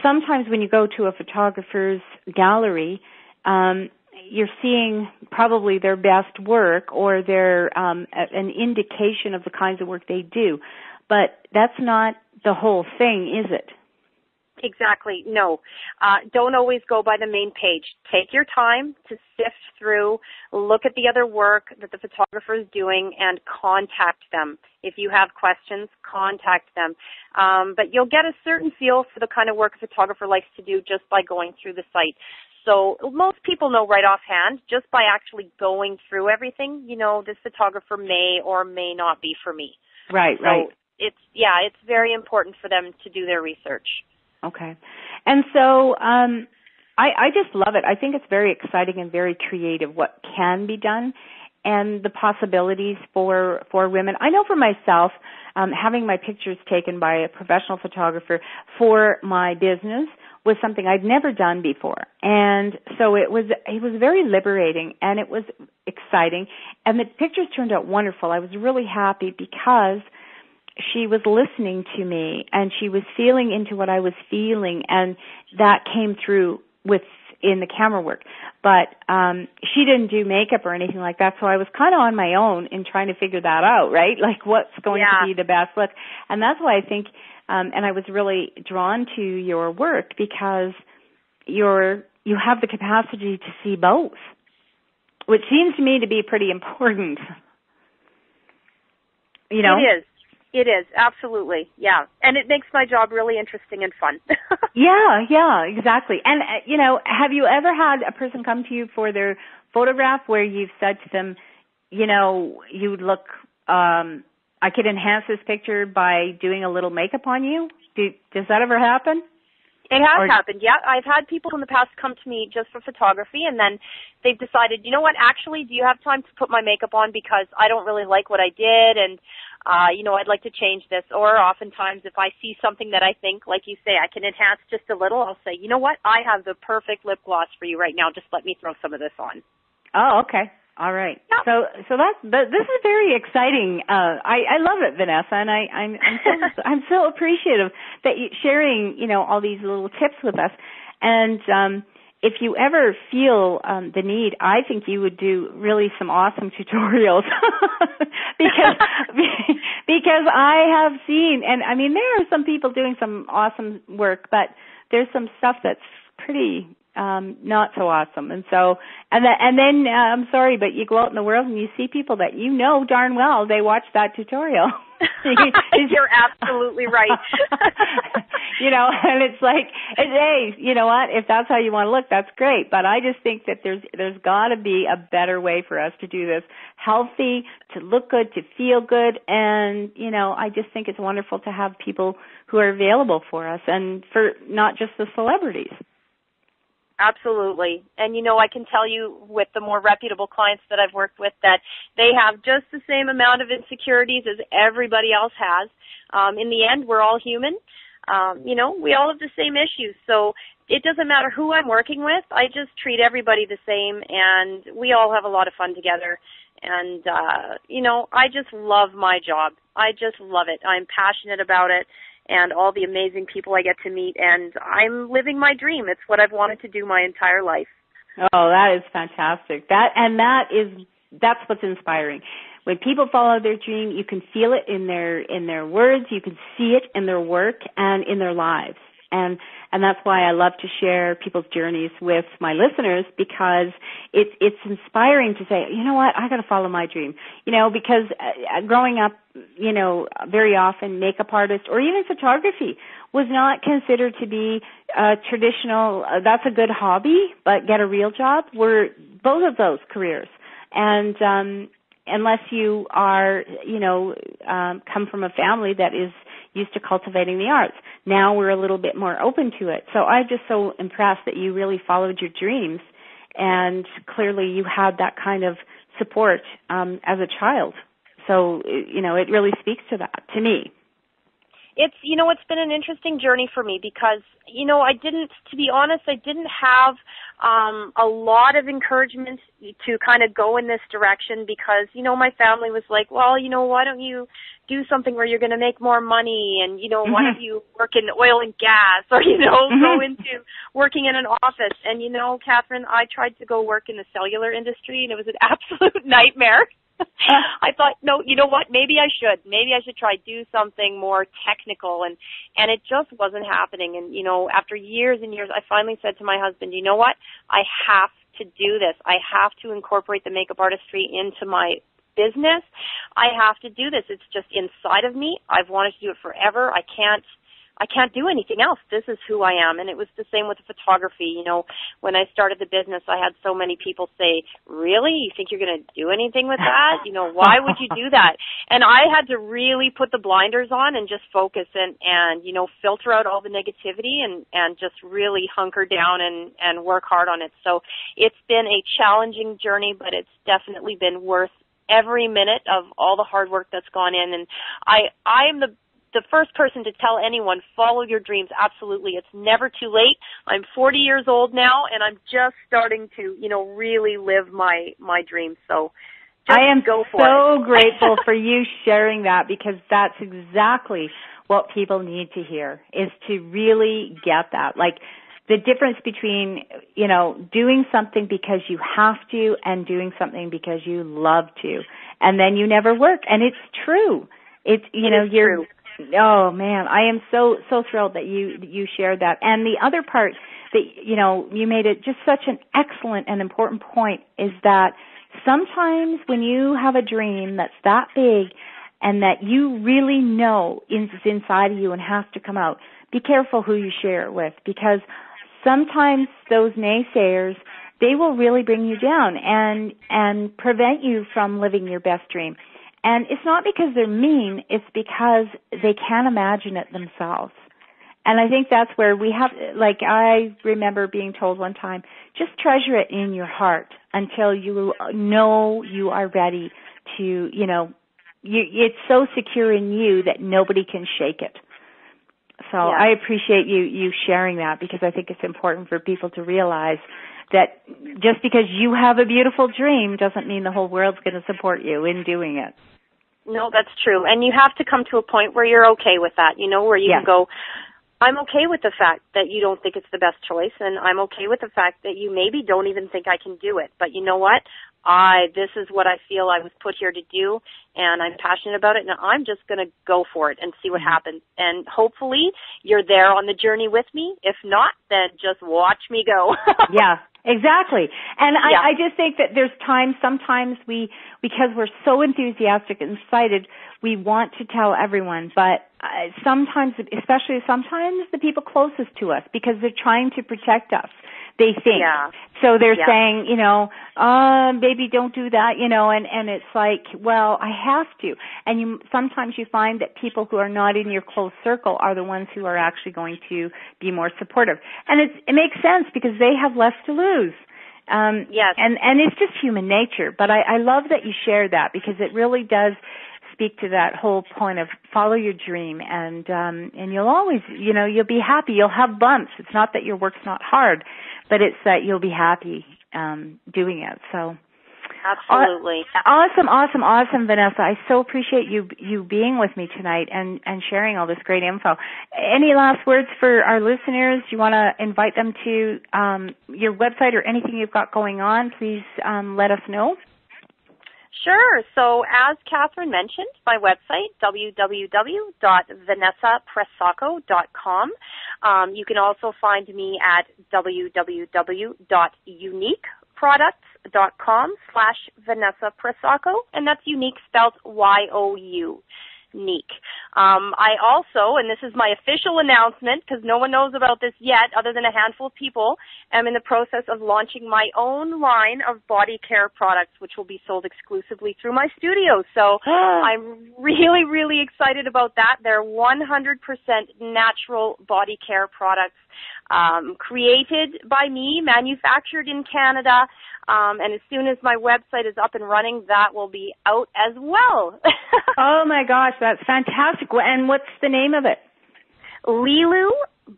sometimes when you go to a photographer's gallery, you're seeing probably their best work or their an indication of the kinds of work they do. But that's not the whole thing, is it? Exactly. No. Don't always go by the main page. Take your time to sift through, look at the other work that the photographer is doing, and contact them. If you have questions, contact them. But you'll get a certain feel for the kind of work a photographer likes to do just by going through the site. So most people know right offhand, just by actually going through everything, this photographer may or may not be for me. Right, right. So it's very important for them to do their research. Okay. And so I just love it. I think it's very exciting and very creative what can be done and the possibilities for women. I know for myself, having my pictures taken by a professional photographer for my business was something I'd never done before. And so it was very liberating and it was exciting. And the pictures turned out wonderful. I was really happy because she was listening to me and she was feeling into what I was feeling, and that came through in the camera work. But she didn't do makeup or anything like that, so I was kind of on my own in trying to figure that out, right? Like what's going to be the best look. And that's why I think and I was really drawn to your work because you have the capacity to see both, which seems to me to be pretty important. It is, absolutely, yeah. And it makes my job really interesting and fun. Yeah, exactly. And, have you ever had a person come to you for their photograph where you've said to them, you look, I could enhance this picture by doing a little makeup on you? Does that ever happen? It has happened, yeah. I've had people in the past come to me just for photography, and then they've decided, you know what, actually, do you have time to put my makeup on because I don't really like what I did, and I'd like to change this. Or oftentimes if I see something that I think, like you say, I can enhance just a little, I'll say, you know what, I have the perfect lip gloss for you right now. Just let me throw some of this on. Oh, okay. All right. Yeah. So this is very exciting. I love it, Vanessa, and I'm so appreciative that you sharing, all these little tips with us. And if you ever feel the need, I think you would do really some awesome tutorials because I have seen, and I mean, there are some people doing some awesome work, but there's some stuff that's pretty not so awesome. And so, and then I'm sorry, but you go out in the world and you see people that darn well they watch that tutorial. You're absolutely right. And it's like, hey, you know what? If that's how you want to look, that's great. But I just think that there's got to be a better way for us to do this, healthy, to look good, to feel good, and I just think it's wonderful to have people who are available for us, and for not just the celebrities. Absolutely. And, I can tell you with the more reputable clients that I've worked with that they have just the same amount of insecurities as everybody else has. In the end, we're all human. We all have the same issues. So it doesn't matter who I'm working with. I just treat everybody the same, and we all have a lot of fun together. And, I just love my job. I just love it. I'm passionate about it. And all the amazing people I get to meet, and I'm living my dream. It's what I've wanted to do my entire life. Oh, that is fantastic. That's what's inspiring. When people follow their dream, you can feel it in their words, you can see it in their work and in their lives. And that's why I love to share people's journeys with my listeners, because it's inspiring to say, you know what, I got to follow my dream. Because growing up, very often makeup artist or even photography was not considered to be traditional. That's a good hobby, but get a real job were both of those careers. And unless you are, come from a family that is, used to cultivating the arts. Now we're a little bit more open to it. So I'm just so impressed that you really followed your dreams, and clearly you had that kind of support as a child. So, you know, it really speaks to that, to me. It's, you know, it's been an interesting journey for me because, you know, to be honest, I didn't have a lot of encouragement to kind of go in this direction because, you know, my family was like, well, you know, why don't you do something where you're going to make more money and, you know, why don't you work in oil and gas or, you know, go into working in an office. And, you know, Catherine, I tried to go work in the cellular industry and it was an absolute nightmare. I thought, no, you know what? Maybe I should try do something more technical, and it just wasn't happening. And, you know, after years and years, I finally said to my husband, you know what? I have to do this. I have to incorporate the makeup artistry into my business. I have to do this. It's just inside of me. I've wanted to do it forever. I can't do anything else. This is who I am. And it was the same with the photography. You know, when I started the business, I had so many people say, really? You think you're going to do anything with that? You know, why would you do that? And I had to really put the blinders on and just focus and you know, filter out all the negativity and just really hunker down and work hard on it. So it's been a challenging journey, but it's definitely been worth every minute of all the hard work that's gone in. And I'm the first person to tell anyone, follow your dreams. Absolutely. It's never too late. I'm 40 years old now, and I'm just starting to, you know, really live my dreams. So just go for it. I am so grateful for you sharing that, because that's exactly what people need to hear, is to really get that. Like, the difference between, you know, doing something because you have to and doing something because you love to. And then you never work. And it's true. It's, you know, you're true. Oh man, I am so thrilled that you shared that. And the other part that, you know, you made it just such an excellent and important point is that sometimes when you have a dream that's that big and that you really know is inside of you and has to come out, be careful who you share it with, because sometimes those naysayers, they will really bring you down and prevent you from living your best dream. And it's not because they're mean, it's because they can't imagine it themselves. And I think that's where we have, like, I remember being told one time, just treasure it in your heart until you know you are ready to, you know, it's so secure in you that nobody can shake it. So yeah. I appreciate you sharing that, because I think it's important for people to realize that just because you have a beautiful dream doesn't mean the whole world's going to support you in doing it. No, that's true. And you have to come to a point where you're okay with that, you know, where you can go, I'm okay with the fact that you don't think it's the best choice, and I'm okay with the fact that you maybe don't even think I can do it. But you know what? This is what I feel I was put here to do, and I'm passionate about it, and I'm just going to go for it and see what happens. And hopefully you're there on the journey with me. If not, then just watch me go. Yeah. Exactly. And I just think that there's times, sometimes because we're so enthusiastic and excited, we want to tell everyone, but sometimes, especially sometimes the people closest to us, because they're trying to protect us, they think. Yeah. So they're saying, you know, baby, don't do that, you know, and it's like, well, I have to. And sometimes you find that people who are not in your close circle are the ones who are actually going to be more supportive. And it makes sense, because they have less to lose. Yes. And it's just human nature. But I love that you share that, because it really does speak to that whole point of follow your dream, and you'll always, you know, you'll be happy. You'll have bumps. It's not that your work's not hard, but it's that you'll be happy doing it. So absolutely. Awesome, Vanessa. I so appreciate you being with me tonight and sharing all this great info. Any last words for our listeners? Do you want to invite them to your website or anything you've got going on? Please let us know. Sure. So as Catherine mentioned, my website, www.vanessapressacco.com. You can also find me at www.uniqueproducts.com/Vanessa Pressacco, and that's unique spelled Y-O-U. unique. I also, and this is my official announcement because no one knows about this yet other than a handful of people, am in the process of launching my own line of body care products, which will be sold exclusively through my studio. So I'm really, really excited about that. They're 100% natural body care products, created by me, manufactured in Canada, and as soon as my website is up and running, that will be out as well. Oh my gosh, that's fantastic. And what's the name of it? Lilu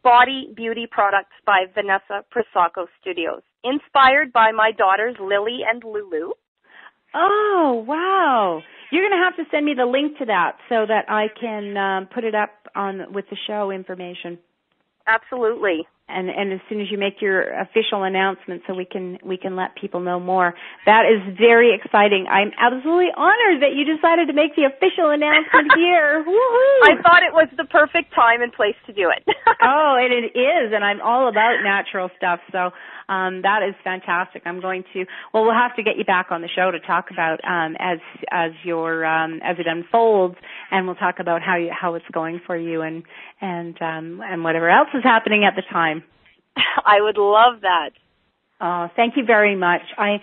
Body Beauty Products by Vanessa Pressacco Studios, inspired by my daughters Lily and Lulu. Oh, wow. You're going to have to send me the link to that so that I can put it up on with the show information. Absolutely. And as soon as you make your official announcement so we can let people know more. That is very exciting. I'm absolutely honored that you decided to make the official announcement here. Woohoo! I thought it was the perfect time and place to do it. Oh, and it is, and I'm all about natural stuff, so that is fantastic. We'll have to get you back on the show to talk about as it unfolds, and we'll talk about how it's going for you and whatever else is happening at the time. I would love that. Oh, thank you very much. I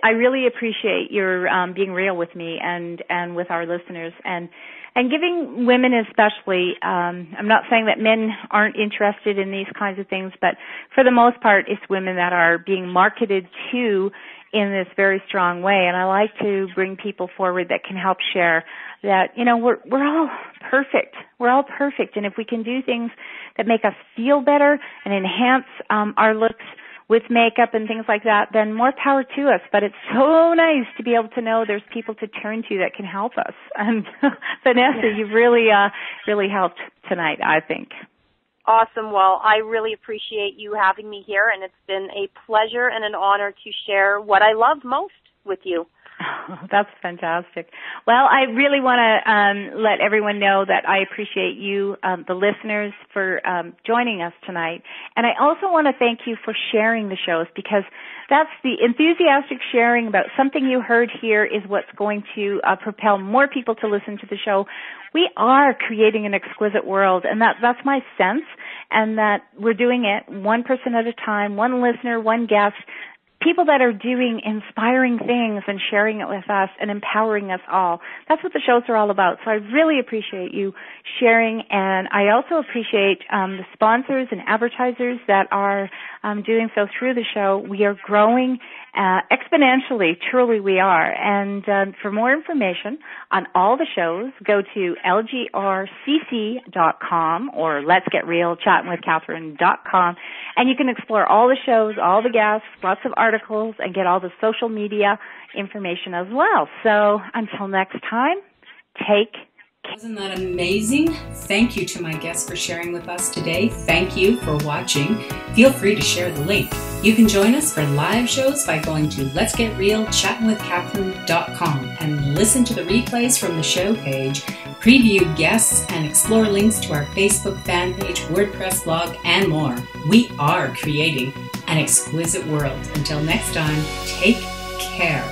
really appreciate your being real with me and with our listeners and giving women especially. I'm not saying that men aren't interested in these kinds of things, but for the most part, it's women that are being marketed to in this very strong way. And I like to bring people forward that can help share that, we're all perfect. We're all perfect. And if we can do things that make us feel better and enhance our looks with makeup and things like that, then more power to us. But it's so nice to be able to know there's people to turn to that can help us. And Vanessa, you've really helped tonight, I think. Awesome. Well, I really appreciate you having me here, and it's been a pleasure and an honor to share what I love most with you. Oh, that's fantastic. Well, I really want to let everyone know that I appreciate you, the listeners, for joining us tonight. And I also want to thank you for sharing the shows, because that's the enthusiastic sharing about something you heard here is what's going to propel more people to listen to the show. We are creating an exquisite world, and that's my sense, and that we're doing it one person at a time, one listener, one guest, people that are doing inspiring things and sharing it with us and empowering us all. That's what the shows are all about. So I really appreciate you sharing, and I also appreciate the sponsors and advertisers that are doing so through the show. We are growing exponentially, truly we are. And for more information on all the shows, go to lgrcc.com or letsgetrealchattinwithcatherine.com, and you can explore all the shows, all the guests, lots of articles, and get all the social media information as well. So until next time, take care. Wasn't that amazing? Thank you to my guests for sharing with us today. Thank you for watching. Feel free to share the link. You can join us for live shows by going to letsgetrealchattinwithcatherine.com and listen to the replays from the show page, preview guests, and explore links to our Facebook fan page, WordPress blog, and more. We are creating an exquisite world. Until next time, take care.